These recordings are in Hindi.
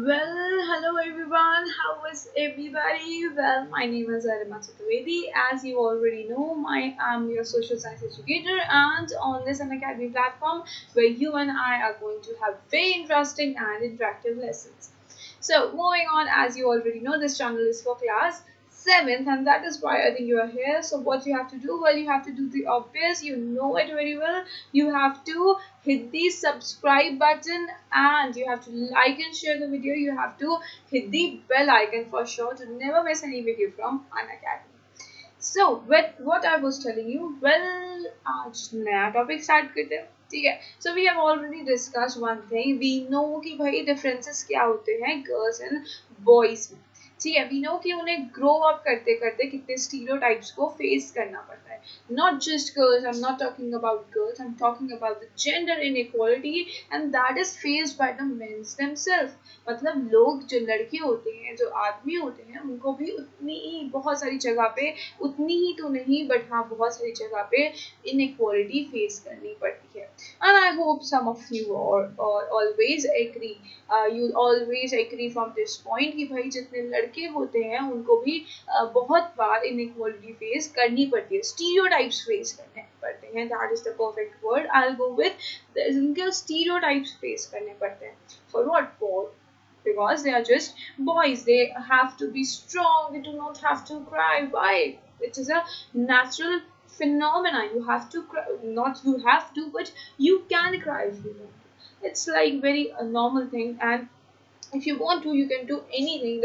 Hello everyone. How is everybody? Well, my name is Arima Chaturvedi. As you already know, I'm your social science educator, and on this Unacademy platform, where you and I are going to have very interesting and interactive lessons. So, moving on, as you already know, this channel is for class 7th, and that is why I think you are here. So, what you have to do? Well, you have to do the obvious, you know it very well. You have to hit the subscribe button and you have to like and share the video. You have to hit the bell icon for sure to never miss any video from Unacademy. So, what I was telling you, well, आज नया टॉपिक स्टार्ट करते हैं. ठीक है. So we have already discussed one thing. We know कि भाई differences क्या होते हैं girls and boys में. ठीक है. We know कि उन्हें grow up करते करते कितने stereotypes को face करना पड़ता है. Not just girls. I'm not talking about girls. I'm talking about the gender inequality, and that is faced by the men themselves. मतलब लोग जो लड़के होते हैं, जो आदमी होते हैं, उनको भी उतनी ही बहुत सारी जगह पे, उतनी ही तो नहीं बट हाँ बहुत सारी जगह पे इनइक्वालिटी फेस करनी पड़ती है. And I hope some of you और always agree, you always agree from this point कि भाई जितने लड़के होते हैं उनको भी बहुत बार इनइक्वालिटी फेस करनी पड़ती है, स्टीरियोटाइप्स फेस करने पड़ते हैं. That is the perfect word. I will go with इनके स्टीरियोटाइप्स फेस करने पड़ते हैं. For what? For because they are just boys. They have to be strong. They do not have to cry. Why? It is a natural phenomena. You have to cry. Not you have to, but you can cry if you want to. It's like very a normal thing. And if you want to, you can do anything.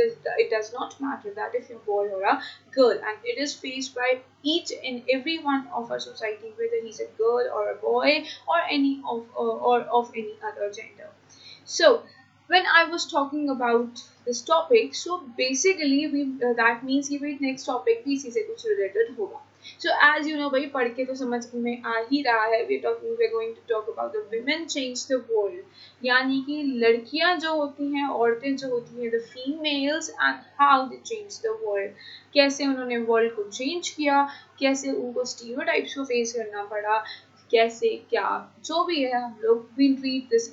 It does not matter that if you're a boy or a girl. And it is faced by each and every one of our society, whether he's a girl or a boy or any or of any other gender. So when I was talking about this topic, so basically we that means कि भाई next topic भी इसी से कुछ related होगा. So as you know भाई पढ़ के तो समझ में आ ही रहा है. We're going to talk about the women change the world. यानी कि लड़कियां जो होती हैं, औरतें जो होती हैं, the females and how they change the world. कैसे उन्होंने world को change किया, कैसे उनको stereotypes को face करना पड़ा, कैसे क्या जो भी है हम लोग will read this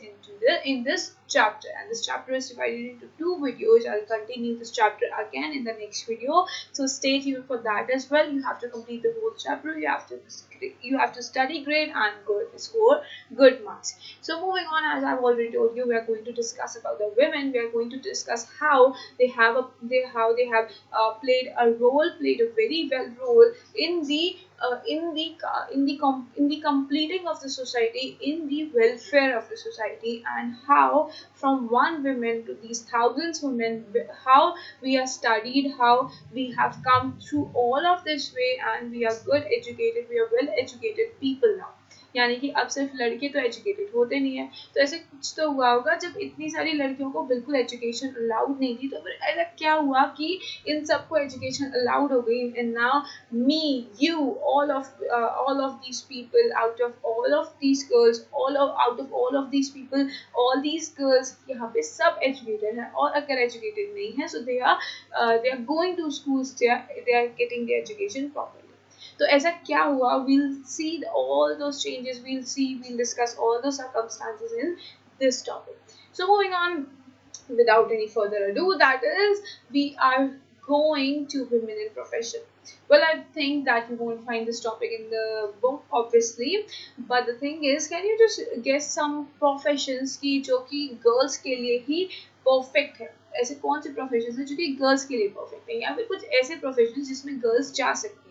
in this chapter, and this chapter is divided into two videos. I'll continue this chapter again in the next video, so stay tuned for that as well. You have to complete the whole chapter. You have to study great and score good marks. So moving on, as I've already told you, we are going to discuss about the women. We are going to discuss how they have played a very well role in the completing of the society, in the welfare of the society, and how from one woman to these thousands women, how we are studied, how we have come through all of this way, and we are well educated people now. यानी कि अब सिर्फ लड़के तो एजुकेटेड होते नहीं है. तो ऐसे कुछ तो हुआ होगा जब इतनी सारी लड़कियों को बिल्कुल एजुकेशन अलाउड नहीं थी, तो फिर ऐसा क्या हुआ कि इन सबको एजुकेशन अलाउड हो गई. And now me, you, all of these people, out of all of these people, all these girls यहाँ पे सब educated हैं. और अगर educated नहीं है, so they are going to schools, they are getting their education properly. तो ऐसा क्या हुआ? We'll see all those changes. We'll discuss all those circumstances in this topic. So moving on, without any further ado, that is, we are going to women in profession. Well, I think that you won't find this topic in the book, obviously. But the thing is, can you just guess some professions की जो कि girls के लिए ही perfect है? ऐसे कौन से professions हैं जो कि girls के लिए perfect है, या फिर कुछ ऐसे professions जिसमें girls जा सकती हैं?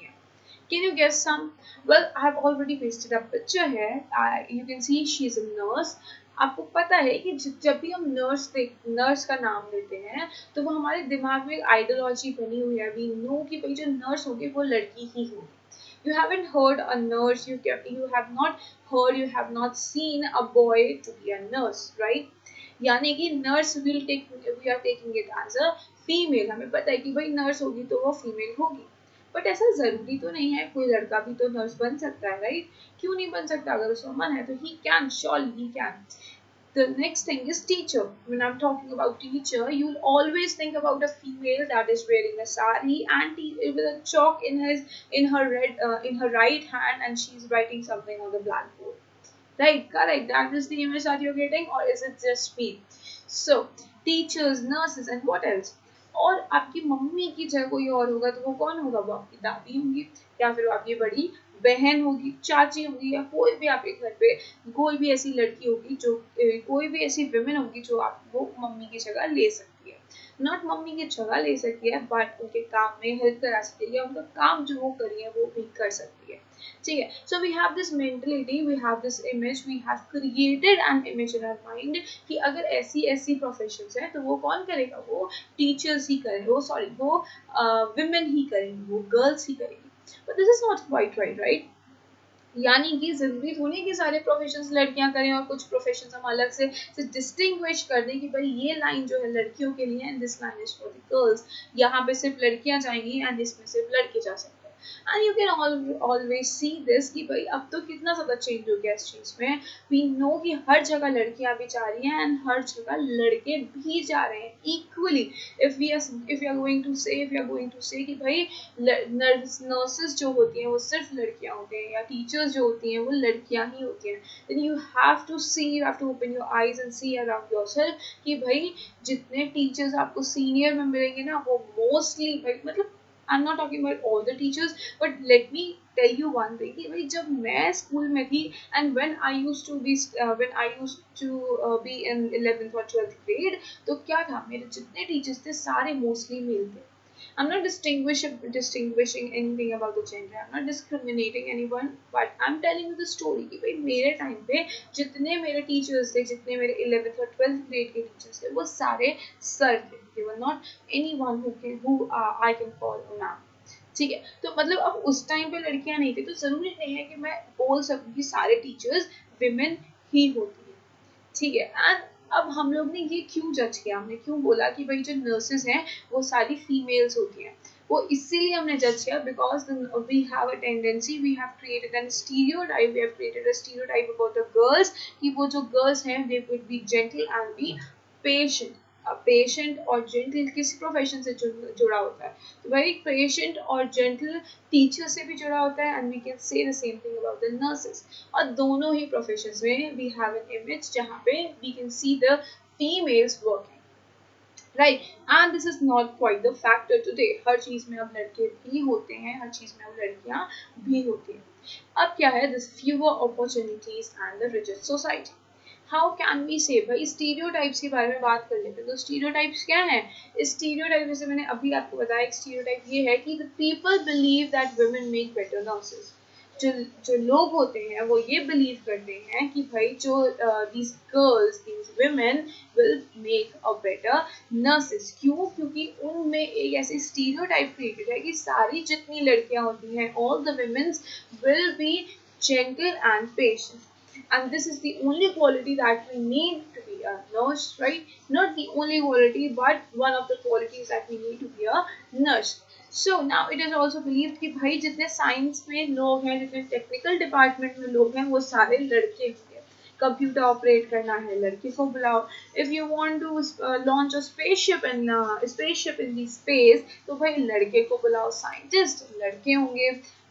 Can you guess some? Well, I have already pasted a picture here. You can see she is a nurse. आपको पता है कि जब भी हम नर्स का नाम लेते हैं तो वो हमारे दिमाग में एक आइडियोलॉजी बनी हुई है. वी नो कि भाई जो नर्स होगी वो लड़की ही होगी. You haven't heard a nurse, you have not seen a boy to be a nurse, right? यानी कि nurse we are taking it as a female. हमें पता है कि भाई नर्स होगी तो वो फीमेल होगी. बट ऐसा जरूरी तो नहीं है. कोई लड़का भी तो नर्स बन सकता है, राइट? क्यों नहीं बन सकता? अगर उसका मन है तो he can, surely he can. The next thing is teacher. When I'm talking about teacher, you'll always think about a female that is wearing a sari and with a chalk in her right hand, and she's writing something on the blackboard. Right, correct. That is the image that you're getting, or is it just me? So teachers, nurses and what else. और आपकी मम्मी की जगह कोई और होगा तो वो कौन होगा? वो आपकी दादी होंगी, या फिर वो आपकी बड़ी बहन होगी, चाची होगी, या कोई भी आपके घर पे कोई भी ऐसी लड़की होगी जो कोई भी ऐसी विमेन होगी जो आपको मम्मी की जगह ले सकती है। नॉट मम्मी की जगह ले सकती है, बट उनके काम में हेल्प करा सकती है, या उनका काम जो वो कर रही है वो भी कर सकती है। ठीक है, so we have this mentality, we have this image, we have created an image in our mind कि अगर ऐसी ऐसी प्रोफेशंस है तो वो कौन करेगा? वो टीचर्स ही करेंगे, वो सॉरी वो विमेन ही करेंगी, वो गर्ल्स ही करेंगी। But this is not quite right, right? यानी कि जरूरी थोड़ी है कि सारे प्रोफेशंस लड़कियां करें और कुछ प्रोफेशंस हम अलग से डिस्टिंग्विश कर दें कि भाई ये लाइन जो है लड़कियों के लिए and this line is for the girls, यहाँ पे सिर्फ लड़कियां जाएंगी एंड इसमें सिर्फ लड़के जा सकते हैं। And you can always see this कि भाई अब तो कितना ज़्यादा चेंज हो गया इस चीज़ में। वी नो कि हर जगह लड़कियां भी जा रही हैं एंड हर जगह लड़के भी जा रहे हैं equally. If we are going to say कि भाई नर्सेस जो होती हैं वो सिर्फ लड़कियां होती हैं, या टीचर्स जो होती हैं वो लड़कियां ही होती हैं, then you have to see, you have to open your eyes and see around yourself कि भाई जितने टीचर्स आपको सीनियर में मिलेंगे ना वो मोस्टली भाई मतलब I am not talking about all the teachers, but let me tell you one thing कि भाई जब मैं स्कूल में थी and when I used to be in 11th और 12th ग्रेड, तो क्या था, मेरे जितने टीचर्स थे सारे मोस्टली मेल थे। I'm not distinguishing anything about the gender. I'm not discriminating anyone, but I'm telling you the story कि भाई मेरे टाइम पे जितने मेरे टीचर्स थे, जितने मेरे 11th और 12th ग्रेड के टीचर्स थे, वो सारे सर थे। They were not anyone who I can call a ma'am. ठीक है, तो मतलब अब उस टाइम पे लड़कियां नहीं थी, तो जरूरी नहीं है कि मैं बोल सकूं कि सारे टीचर्स विमेन ही होती है। ठीक है, एंड अब हम लोग ने ये क्यों जज किया, हमने क्यों बोला कि भाई जो नर्सेज हैं वो सारी फीमेल्स होती हैं? वो इसीलिए हमने जज किया because we have a tendency, we have created an stereotype, we have created a stereotype about the girls कि वो जो गर्ल्स हैं they would be gentle and be patient. Patient और जेंटल किसी प्रोफेशन से जुड़ा होता है, तो भाई पेशेंट और जेंटल टीचर से भी जुड़ा होता है, and we can say the same thing about the nurses. और दोनों ही प्रोफेशंस में वी हैव एन इमेज जहाँ पे we can see the females working, right? And this is not quite the factor today. हर चीज में अब लड़के भी होते हैं, हर चीज में अब लड़कियां भी होती हैं। अब क्या है, this fewer opportunities and the rigid society. How can we say, भाई स्टीरियोटाइप्स के बारे में बात कर लेते हैं। तो स्टीरियोटाइप्स क्या है? स्टीरियोटाइप जैसे मैंने अभी आपको बताया, स्टीरियोटाइप ये है कि the people believe that women make better nurses. जो जो लोग होते हैं वो ये बिलीव करते हैं कि भाई जो these girls, these women will make a better nurses. क्यों? क्योंकि उनमें एक ऐसी स्टीरियोटाइप क्रिएटेड है कि सारी जितनी लड़कियां होती हैं, all the womens will be gentle and patient, and this is the only quality that we need to be a nurse, right? Not the only quality, but one of the qualities that we need to be a nurse. So now it is also believed कि भाई जितने साइंस में लोग हैं, जितने टेक्निकल डिपार्टमेंट में लोग हैं, वो सारे लड़के होंगे। कंप्यूटर ऑपरेट करना है, लड़के को बुलाओ। If you want to launch a spaceship in the space, तो भाई लड़के को बुलाओ। साइंटिस्ट लड़के होंगे।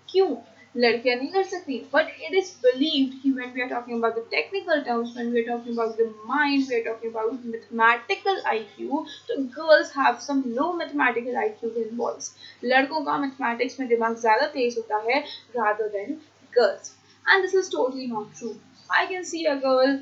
क्यों? लड़कियां नहीं कर सकती? बट इट इज बिलीव्ड कि when we are talking about the technical terms, when we are talking about the mind, we are talking about mathematical IQ, तो girls have some low mathematical IQ than boys. लड़कों का मैथमेटिक्स में दिमाग ज्यादा तेज होता है rather than girls, and this is totally not true. I can see a girl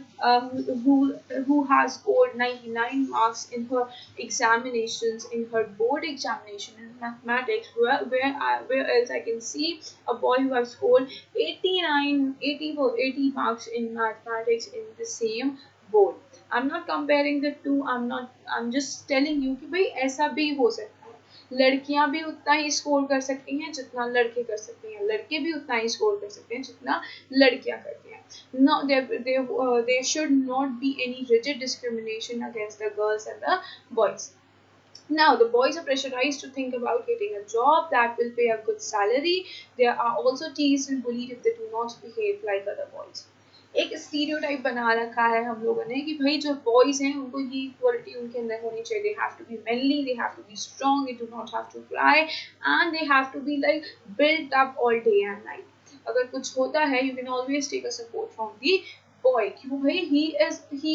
who has scored 99 marks in her examinations, in her board examination in mathematics. Where else I can see a boy who has scored 89, 80, 80 marks in mathematics in the same board. I'm not comparing the two. I'm just telling you कि भाई ऐसा भी हो सकता है। लड़कियां भी उतना ही स्कोर कर सकती हैं जितना लड़के कर सकते हैं, लड़के भी उतना ही स्कोर कर सकते हैं जितना लड़कियां करती हैं। No, there should not be any rigid discrimination against the girls and the boys. Now, the boys are pressurized to think about getting a job that will pay a good salary. They are also teased and bullied if they do not behave like other boys. एक स्टीरियोटाइप बना रखा है हम लोगों ने कि भाई जो बॉयज हैं उनको ये क्वालिटी उनके अंदर होनी चाहिए। They have to be manly, they have to be strong, they do not have to cry, and they have to be like built up all day and night. अगर कुछ होता है, you can always take a support from the boy. क्यों भाई? He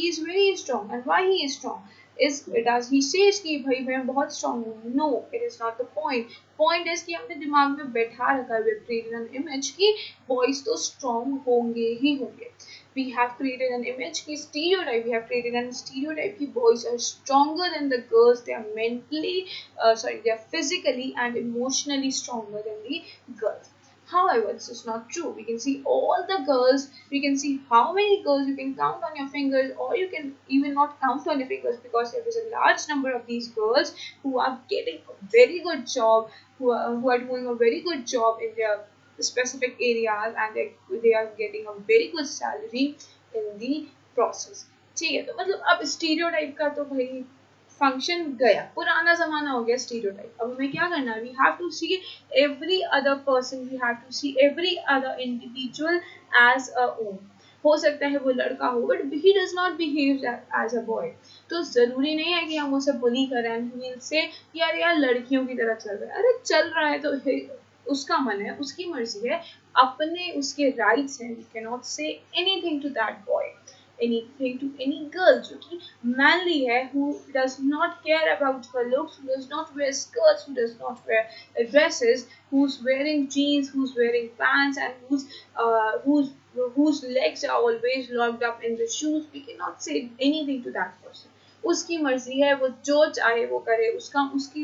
is very strong, and why he is strong? Is does he says कि भाई मैं बहुत स्ट्रांग हूँ? No, it is not the point. Point is कि हमने दिमाग में बैठा रखा है, वी क्रिएटेड एन इमेज कि बॉयज तो स्ट्रांग होंगे ही होंगे. We have created an image ki stereotype, we have created an stereotype ki boys are stronger than the girls. They are mentally they are physically and emotionally stronger than the girls. However, this is not true. We can see all the girls, we can see how many girls you can count on your fingers, or you can even not count on your fingers, because there is a large number of these girls who are getting a very good job, who are doing a very good job in their specific areas, and they are getting a very good salary in the process. ठीक है, तो मतलब अब स्टीरियोटाइप का तो भाई फंक्शन गया, पुराना जमाना हो गया स्टीरियोटाइप. अब हमें क्या करना है? We have to see every other person, we have to see every other individual as a own. हो सकता है वो लड़का हो but he does not behave as a boy, तो जरूरी नहीं है कि हम उसे बुली करें से यार यार लड़कियों की तरह चल रहा है. अरे चल रहा है तो उसका मन है, उसकी मर्जी है, अपने उसके राइट्स हैं. We can not say anything to that boy, anything to any girl जो कि manly है, who does not care about her looks, who does not wear skirts, who does not wear dresses, who's wearing jeans, who's wearing pants, and whose legs are always locked up in the shoes. We cannot say anything to that person. उसकी मर्जी है, वो जो चाहे वो करे, उसका उसकी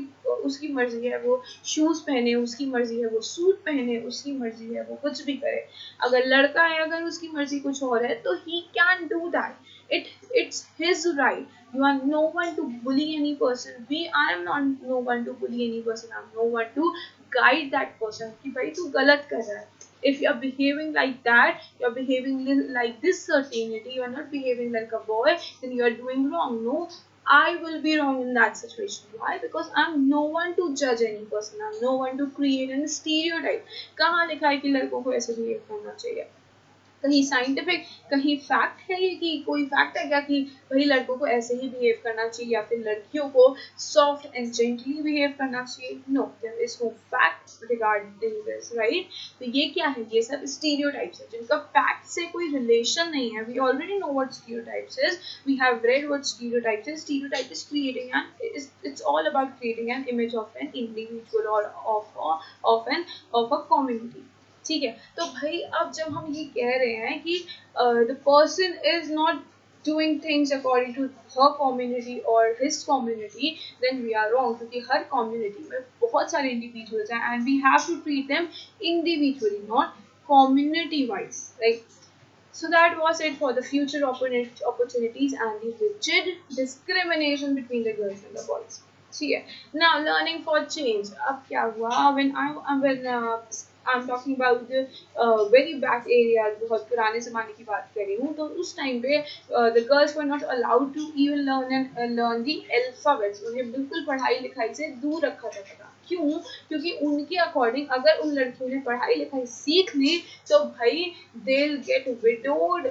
उसकी मर्जी है वो शूज पहने, उसकी मर्जी है वो सूट पहने, उसकी मर्जी है वो कुछ भी करे. अगर लड़का है, अगर उसकी मर्जी कुछ और है, तो he can do that. It's his right. You are no one to bully any person. I am not no one to bully any person. I am no one to guide that person कि भाई तू गलत कर रहा है. If you are behaving like that, you are behaving like this certainty, you are not behaving like a boy, then you are doing wrong. No, I will be wrong in that situation. Why? Because I'm no one to judge any person. I'm no one to create a stereotype. कहाँ लिखा है कि लड़कों को ऐसे बिहेव करना चाहिए? कहीं साइंटिफिक, कहीं फैक्ट है ये कि कोई फैक्ट है क्या कि भाई लड़कों को ऐसे ही बिहेव करना चाहिए, या फिर लड़कियों को सॉफ्ट एंड जेंटली बिहेव करना चाहिए? No, there is no fact regarding this, right. तो ये क्या है? ये सब स्टीरियोटाइप्स है जिनका फैक्ट से कोई रिलेशन नहीं है. We already know what stereotypes is, we have read what stereotypes is. Stereotype is creating an, it's all about creating an image of an individual और ऑफ अ कम्युनिटी. ठीक है, तो भाई अब जब हम ये कह रहे हैं कि the person is not doing things according to her community or his community, then we are wrong, क्योंकि हर community में बहुत सारे individuals हैं and we have to treat them individually, not community wise, right? So that was it for the future opportunities and the rigid discrimination between the girls and the boys. ठीक है, now learning for change. अब क्या हुआ? I'm talking about the very back areas, बहुत पुराने ज़माने की बात कर रही हूँ, तो उस टाइम पे the girls were not allowed to even learn the alphabets. उन्हें बिल्कुल पढ़ाई लिखाई से दूर रखा जाता था. क्यों? क्योंकि उनके अकॉर्डिंग अगर उन लड़कियों ने पढ़ाई लिखाई सीख ली तो भाई they'll get widowed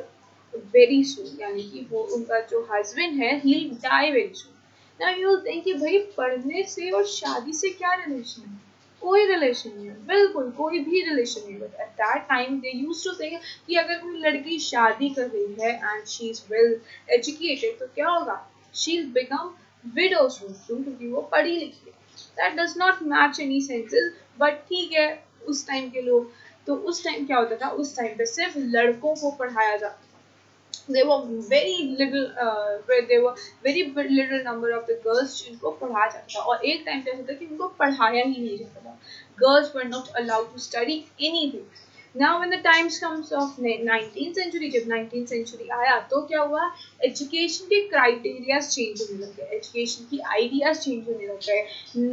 very soon, यानी कि वो उनका जो husband है he'll die very soon. Now you'll think कि भाई पढ़ने से और शादी से क्या रिलेशन है? कोई रिलेशन नहीं है, बिल्कुल कोई भी रिलेशन नहीं है. But at that time they used to think कि अगर कोई लड़की शादी कर रही है and she is well educated तो क्या होगा? She will become widow soon, क्योंकि वो पढ़ी लिखी है. That does not match any senses, but ठीक है उस टाइम के लोग. तो उस टाइम क्या होता था? उस टाइम पे सिर्फ लड़कों को पढ़ाया जाता. there were very little where there were very little number of the girls जिनको पढ़ाया जाता था, और एक टाइम पे ऐसा था कि उनको पढ़ाया ही नहीं जाता था. Girls were not allowed to study anything. Now when the times comes of 19th century, जब 19th century आया तो क्या हुआ? एजुकेशन के क्राइटेरियाज चेंज होने लग गए, एजुकेशन की आइडियाज चेंज होने लग गए,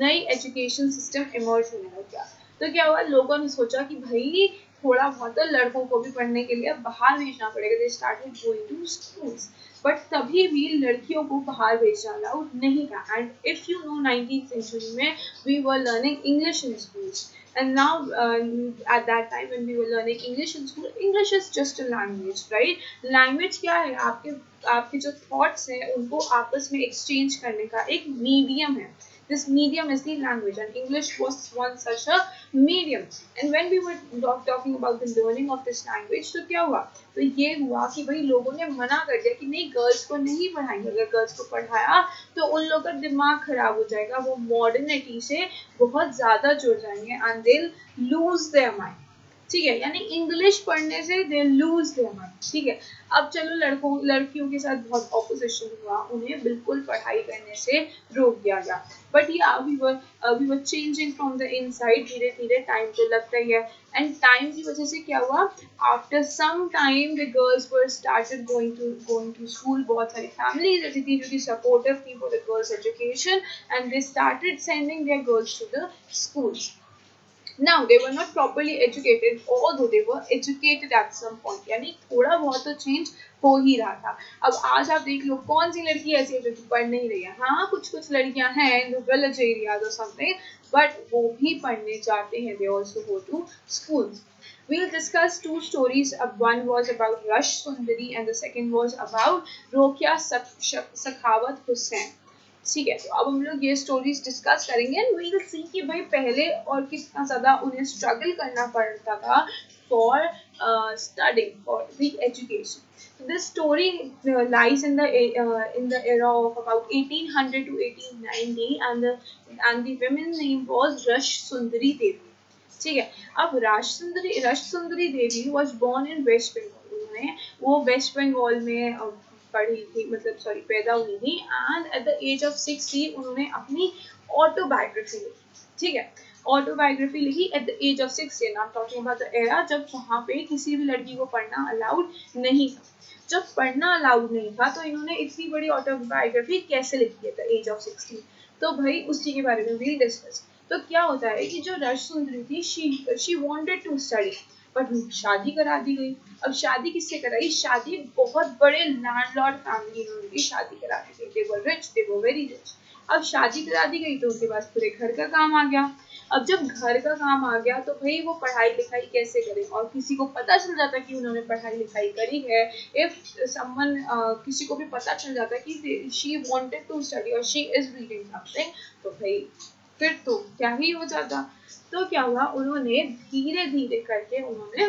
नई एजुकेशन सिस्टम इमर्ज होने लग गया. तो क्या हुआ? लोगों ने सोचा कि भाई थोड़ा बहुत तो लड़कों को भी पढ़ने के लिए बाहर भेजना पड़ेगा. They started going to schools, but तभी भी लड़कियों को बाहर भेजना अलाउड नहीं था. And if you know 19th century में we were learning English in schools, and now at that time when we were learning English in school, English is just a language, right? Language क्या है? आपके जो thoughts हैं उनको आपस में exchange करने का एक medium है. This medium is the language, and English was once such a medium. And when we were talking about the learning of this language, तो क्या हुआ, तो ये हुआ कि भाई लोगों ने मना कर दिया कि नहीं, गर्ल्स को नहीं पढ़ाएंगे, अगर गर्ल्स को पढ़ाया तो उन लोगों का दिमाग खराब हो जाएगा, वो मॉडर्निटी से बहुत ज़्यादा जुड़ जाएंगे, and they lose their mind. ठीक है, यानी इंग्लिश पढ़ने से दे लूज देयर माइंड। ठीक है, अब चलो लड़कों लड़कियों के साथ बहुत ऑपोजिशन हुआ, उन्हें बिल्कुल पढ़ाई करने से रोक दिया गया। बट या we were changing from the inside, धीरे धीरे टाइम तो लगता ही है, एंड टाइम की वजह से क्या हुआ, after some time the girls were started going to school. बहुत सारी फैमिलीज ऐसी थी जो कि सपोर्टिव थी for the girls education, and they started sending their girls to the schools. Now they were not properly educated, although they were educated at some point. यानी थोड़ा बहुत तो चेंज हो ही रहा था। अब आज आप देख लो कौन सी लड़की ऐसी है जो कि पढ़ नहीं रही है। हाँ, कुछ कुछ लड़कियां हैं in the village areas or something, but वो भी पढ़ने जाते हैं, they also go to schools. We'll discuss two stories. One was about Rush Sundari and the second was about Rokia Sakhawat Hussain. ठीक है, तो अब हम लोग ये स्टोरीज डिस्कस करेंगे एंड वी विल सी कि भाई पहले और कितना ज़्यादा उन्हें स्ट्रगल करना पड़ता था for studying for the education. This story lies in the era of about 1800 to 1890, and the woman's name was Rush Sundari Devi. ठीक है, अब Rash Sundari Devi was born in West Bengal. उन्होंने वो वेस्ट बंगाल में पढ़ी थी, मतलब सॉरी पैदा हुई थी, and at the age of 60 उन्होंने अपनी ऑटोबायोग्राफी लिखी. ठीक है, ऑटोबायोग्राफी लिखी at the age of 60. Not talking about the era जब वहाँ पे किसी भी लड़की को पढ़ना अलाउड नहीं था. जब पढ़ना अलाउड नहीं था तो इन्होंने इतनी बड़ी ऑटोबायोग्राफी कैसे लिखी है एट द एज ऑफ 60. तो भाई उसी के बारे में वील डिस्कस. तो क्या होता है कि जो रश सुंदरी थी, she wanted to study, but शादी करा दी गई. अब शादी किससे कराई, शादी बहुत बड़े लैंडलॉर्ड फैमिली ने उनकी शादी करा दी गई. They were rich, they were very rich. अब शादी करा दी गई तो उनके पास पूरे घर का काम आ गया. अब जब घर का काम आ गया तो भाई वो पढ़ाई लिखाई कैसे करें, और किसी को पता चल जाता कि उन्होंने पढ़ाई लिखाई करी है, इफ समवन किसी को भी पता चल जाता कि शी वांटेड टू स्टडी और शी इज रीडिंग समथिंग, तो भाई फिर तो क्या ही हो जाता. तो क्या हुआ, उन्होंने धीरे धीरे करके उन्होंने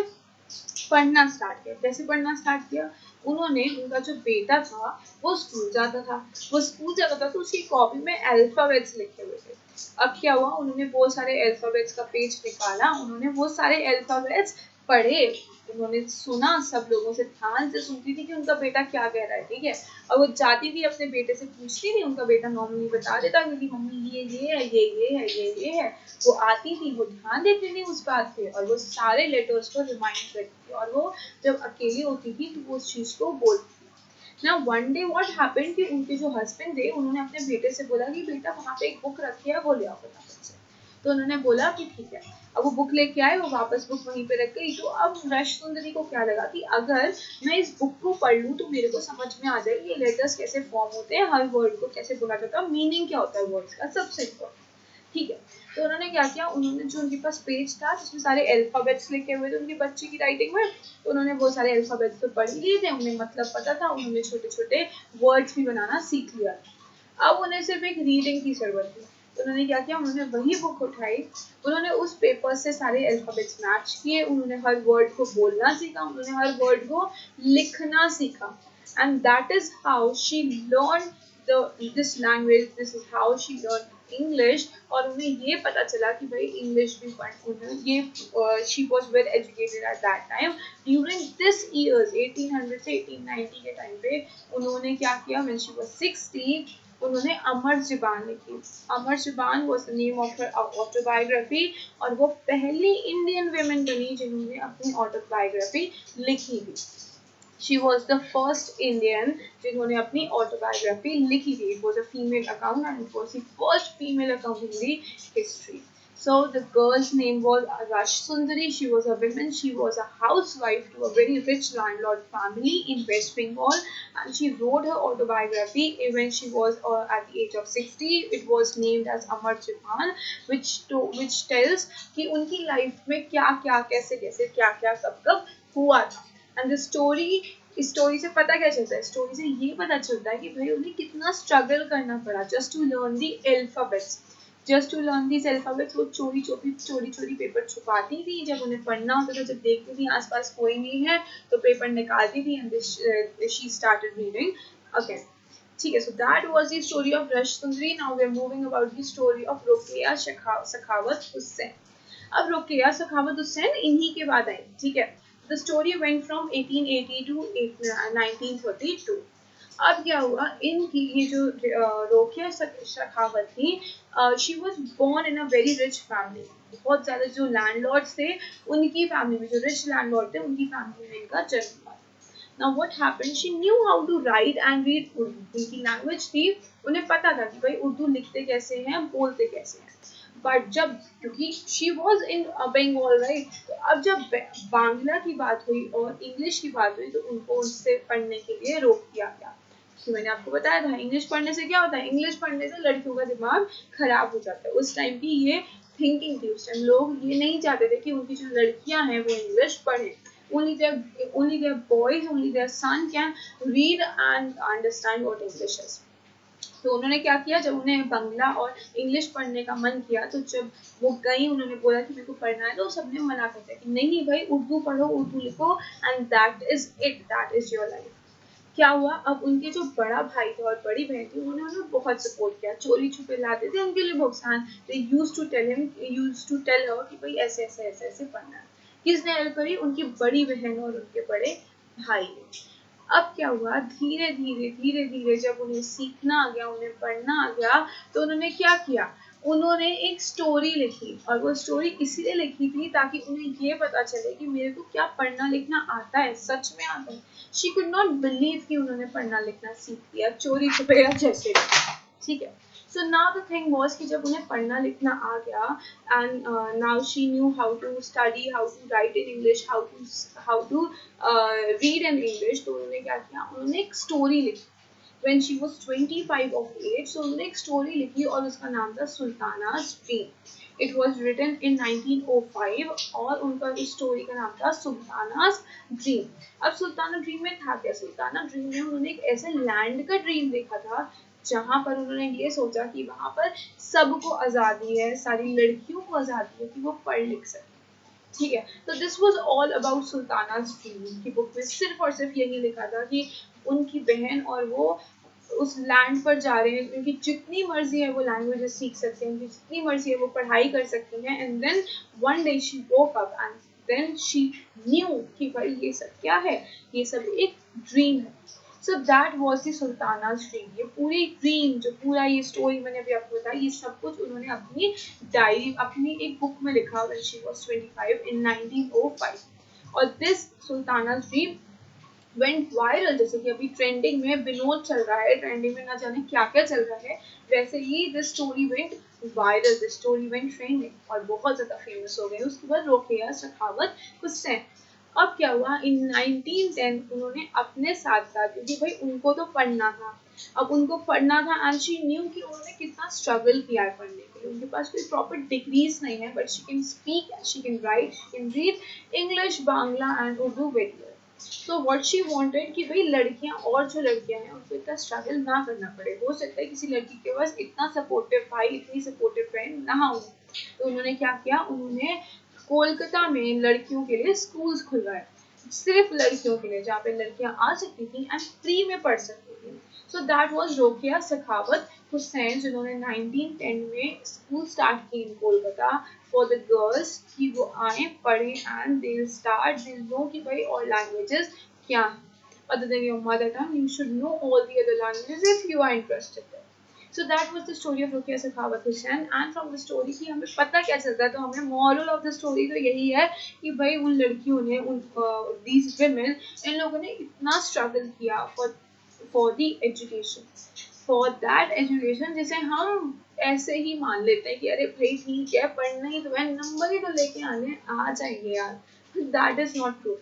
पढ़ना स्टार्ट किया. कैसे पढ़ना स्टार्ट किया, उन्होंने, उनका जो बेटा था वो स्कूल जाता था, तो उसकी कॉपी में अल्फाबेट्स लिखे हुए थे. अब क्या हुआ, उन्होंने बहुत सारे अल्फाबेट्स का पेज निकाला, उन्होंने वो सारे अल्फाबेट्स पढ़े, उन्होंने सुना, सब लोगों से ध्यान से सुनती थी कि उनका बेटा क्या कह रहा है. ठीक है, और वो जाती थी अपने बेटे से पूछती थी, उनका बेटा नॉर्मली बता देता कि मम्मी ये है, ये है, ये है. वो आती थी, वो ध्यान देती थी उस बात पे, और वो सारे लेटर्स को रिमाइंड करती थी, और वो जब अकेली होती थी तो वो उस चीज को बोलती थी. ना वन डे व्हाट हैपेंड कि उनके जो हस्बैंड थे उन्होंने अपने बेटे से बोला कि बेटा वहाँ पे एक बुक रखी है, वो ले आओ फटाफट से. तो उन्होंने बोला कि ठीक है. अब वो बुक लेके आए, वो वापस बुक वहीं पे रख गई. तो अब रश सुंदरी को क्या लगा कि अगर मैं इस बुक को पढ़ लूँ तो मेरे को समझ में आ जाएगी ये लेटर्स कैसे फॉर्म होते हैं, हर वर्ड को कैसे बोला जाता है, मीनिंग क्या होता है वर्ड्स का, सबसे इम्पोर्टेंट. ठीक है, तो उन्होंने क्या किया, उन्होंने जो उनके पास पेज था जिसमें सारे अल्फाबेट्स लिखे हुए थे उनके बच्चे की राइटिंग में, तो उन्होंने वो सारे अल्फाबेट्स तो पढ़ लिए थे, उन्हें मतलब पता था, उन्होंने छोटे छोटे वर्ड्स भी बनाना सीख लिया. अब उन्हें सिर्फ एक रीडिंग की जरूरत थी. तो उन्होंने क्या किया, उन्होंने वही बुक उठाई, उन्होंने उस पेपर से सारे अल्फाबेट्स मैच किए, उन्होंने हर वर्ड को बोलना सीखा, उन्होंने हर वर्ड को लिखना सीखा, and that is how she learn this language, this is how she learn English. और उन्हें ये पता चला कि भाई इंग्लिश भी पढ़, ये she was well educated eight that time. During this years 1800 से 1890 के टाइम पे उन्होंने क्या किया, व्हेन शी वाज 60 उन्होंने अमर जुबान लिखी. अमर जुबान was the name of her autobiography, और वो पहली इंडियन वुमेन बनी जिन्होंने अपनी ऑटोबायोग्राफी लिखी थी. She was the first Indian जिन्होंने अपनी autobiography लिखी थी. It was a female account and it was the first female account in the history. So the girl's name was Rush Sundari. She was a woman. She was a housewife to a very rich landlord family in West Bengal, and she wrote her autobiography when she was at the age of 60. It was named as Amar Jahan, which tells कि उनकी life में क्या क्या कैसे कैसे क्या क्या कब कब हुआ था. एंड द स्टोरी, इस स्टोरी से पता क्या चलता है, स्टोरी से ये पता चलता है कि भाई उन्हें कितना स्ट्रगल करना पड़ा just to learn the alphabets. Just to learn these alphabets वो चोरी चोरी पेपर छुपाती थी, जब उन्हें पढ़ना होता था, जब देखती थी आसपास कोई नहीं है तो पेपर निकालती थी and she started reading again. ठीक है, so that was the story of Rash Sundari. Now we are moving about the story of Rukiya Sakhawat Hussain. अब रुकिया सखावत हुसैन इन्हीं के बाद आई। ठीक है, the story went from 1880 to 1932। अब क्या हुआ, इनकी ये जो रोकिया सखावत थी, she was born in a very rich family. बहुत ज़्यादा जो लैंडलॉर्ड्स थे उनकी फैमिली में, जो रिच लैंडलॉर्ड थे उनकी फैमिली में इनका जन्म हुआ। Now what happened? She knew how to write and read Urdu. उनकी लैंग्वेज थी, उन्हें पता था कि भाई उर्दू लिखते कैसे हैं, बोलते कैसे हैं। बट जब, क्योंकि she was in Bengal right, तो अब जब बांग्ला की बात हुई और इंग्लिश की बात हुई तो उनको उससे पढ़ने के लिए रोक दिया गया। तो मैंने आपको बताया था इंग्लिश पढ़ने से क्या होता है, इंग्लिश पढ़ने से लड़कियों का दिमाग खराब हो जाता है। उस टाइम की ये थिंकिंग थी, उस टाइम लोग ये नहीं चाहते थे कि उनकी जो लड़कियां हैं वो इंग्लिश पढ़ें। only their boys, only their son can read and understand what English is. तो उन्होंने क्या किया, जब उन्हें बंगला और इंग्लिश पढ़ने का मन किया तो जब वो गई, उन्होंने बोला कि मेरे को पढ़ना है, तो सबने मना कर दिया कि नहीं भाई उर्दू पढ़ो, उर्दू लिखो, and that is it, that is your life. क्या हुआ, अब उनके जो बड़ा भाई था और बड़ी बहन थी उन्होंने उन्हें बहुत सपोर्ट किया, चोरी छुपे लाते थे उनके लिए books, and they used to tell her कि भाई ऐसे ऐसे ऐसे ऐसे पढ़ना है। किसने हेल्प करी, उनकी बड़ी बहन और उनके बड़े भाई ने। अब क्या हुआ, धीरे धीरे जब उन्हें सीखना आ गया, उन्हें पढ़ना आ गया, तो उन्होंने क्या किया, उन्होंने एक स्टोरी लिखी, और वो स्टोरी इसलिए लिखी थी ताकि उन्हें ये पता चले कि मेरे को क्या पढ़ना लिखना आता है, सच में आता है। शी कुड नॉट बिलीव कि उन्होंने पढ़ना लिखना सीख लिया चोरी छुपेगा जैसे। ठीक है, so now the thing was कि जब उन्हें पढ़ना लिखना आ गया, and now she knew how to study, how to write in English, how to read in English, तो उन्होंने क्या किया, उन्होंने एक स्टोरी लिखी। when she was 25 of age, so उन्होंने एक स्टोरी लिखी और उसका नाम था सुल्ताना's dream. It was written in 1905 और उनका इस स्टोरी का नाम था सुल्ताना's ड्रीम। अब सुल्ताना ड्रीम में था क्या, सुल्ताना ड्रीम में उन्होंने एक ऐसे लैंड का ड्रीम देखा था जहाँ पर उन्होंने ये सोचा कि वहाँ पर सबको आज़ादी है, सारी लड़कियों को आज़ादी है कि वो पढ़ लिख सके। ठीक है, तो this was all about Sultana's dream की बुक में सिर्फ और सिर्फ यही लिखा था कि उनकी बहन और वो उस लैंड पर जा रहे हैं, उनकी जितनी मर्जी है वो लैंग्वेजेस सीख सकते हैं, उनकी जितनी मर्जी है वो पढ़ाई कर सकती हैं, and then one day she woke up and then she knew कि भाई ये सब क्या है, ये सब एक ड्रीम है। So that was the Sultana's dream. ये पूरी ड्रीम, जो पूरा ये स्टोरी मैंने अभी आपको बताया, ये सब कुछ उन्होंने अपनी डायरी, अपनी एक बुक में लिखा when she was 25 in 1905। और दिस सुल्ताना's ड्रीम वेंट वायरल, जैसे कि अभी ट्रेंडिंग में विनोद चल रहा है, ट्रेंडिंग में ना जाने क्या क्या चल रहा है, वैसे ही this story went viral, this story went trending और बहुत ज़्यादा फेमस हो गए। उसके बाद रोकेया सखावत हुसैन। अब क्या हुआ, इन 1910 उन्होंने अपने साथ साथ, क्योंकि भाई उनको तो पढ़ना था, अब उनको पढ़ना था, एंड शी न्यू कि उन्होंने कितना स्ट्रगल किया है पढ़ने के लिए। उनके पास कोई प्रॉपर डिग्रीज नहीं है, but she can speak, she can write, she can read English, Bangla and Urdu very well. So what she wanted कि भाई लड़कियां, और जो लड़कियां हैं उनको इतना स्ट्रगल ना करना पड़े। हो सकता है किसी लड़की के पास इतना सपोर्टिव भाई, इतनी सपोर्टिव फ्रेंड ना हो। तो उन्होंने क्या किया, उन्होंने कोलकाता में लड़कियों के लिए स्कूल्स खुलवाए, सिर्फ लड़कियों के लिए, जहाँ पे लड़कियां आ सकती थी एंड फ्री में पढ़ सकती थी। सो दैट वाज रोकेया सखावत हुसैन, जिन्होंने 1910 में स्कूल स्टार्ट की इन कोलकाता फॉर द गर्ल्स, कि वो आए पढ़े and they start, they know कि भाई और लैंग्वेजेस क्या है, other than your mother tongue you should know all the other languages if you are interested there. So that was the story of Ruqya Sakhawat Hussain, and from the story की हमें पता क्या चलता है, तो हमें moral of the story तो यही है कि भाई उन लड़कियों ने, उन these women, इन लोगों ने इतना struggle किया for the education, for that education जिसे हम ऐसे ही मान लेते हैं कि अरे भाई ठीक है पढ़ना ही तो है, नंबर ही तो लेके आने आ जाएंगे यार, that is not true।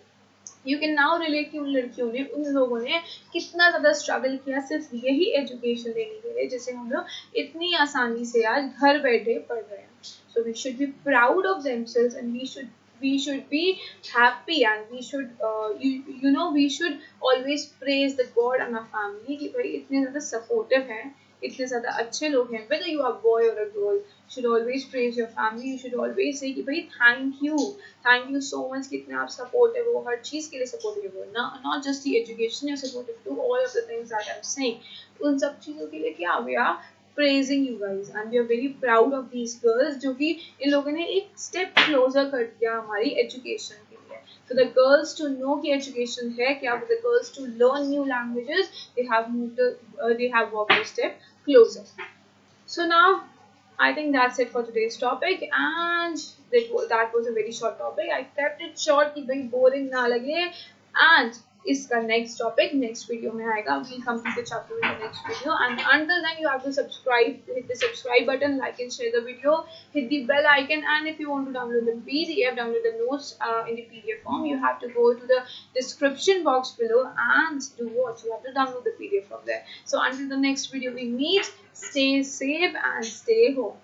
You can now relate कि उन लड़कियों ने, उन लोगों ने कितना ज़्यादा स्ट्रगल किया सिर्फ यही एजुकेशन लेने के लिए, जिसे हम लोग इतनी आसानी से आज घर बैठे पढ़ रहे हैं। So we should be proud of themselves and we should be happy, and we should we should always praise the God and our family कि भाई इतने ज़्यादा सपोर्टिव हैं इतने ज़्यादा अच्छे लोग हैं, whether you are boy or a girl, you should always praise your family. You should always say कि भाई thank you so much कि इतने आप supportive हो, हर चीज़ के लिए supportive हो, not just the education, you're supportive to all of the things that I'm saying. उन सब चीज़ों के लिए क्या we are praising you guys and we are very proud of these girls जो कि इन लोगों ने एक step closer कर दिया हमारी education के लिए. For the girls to know कि education है क्या, for the girls to learn new languages, they have walked a step closer. So now I think that's it for today's topic, and that was a very short topic. I kept it short कि भाई boring ना लगे, and इसका next topic next video में आएगा. We'll complete the chapter in the next video, and until then you have to subscribe, hit the subscribe button, like and share the video, hit the bell icon, and if you want to download the PDF, download the notes in the PDF form, you have to go to the description box below and do what? You have to download the PDF from there. So until the next video we meet, stay safe and stay home.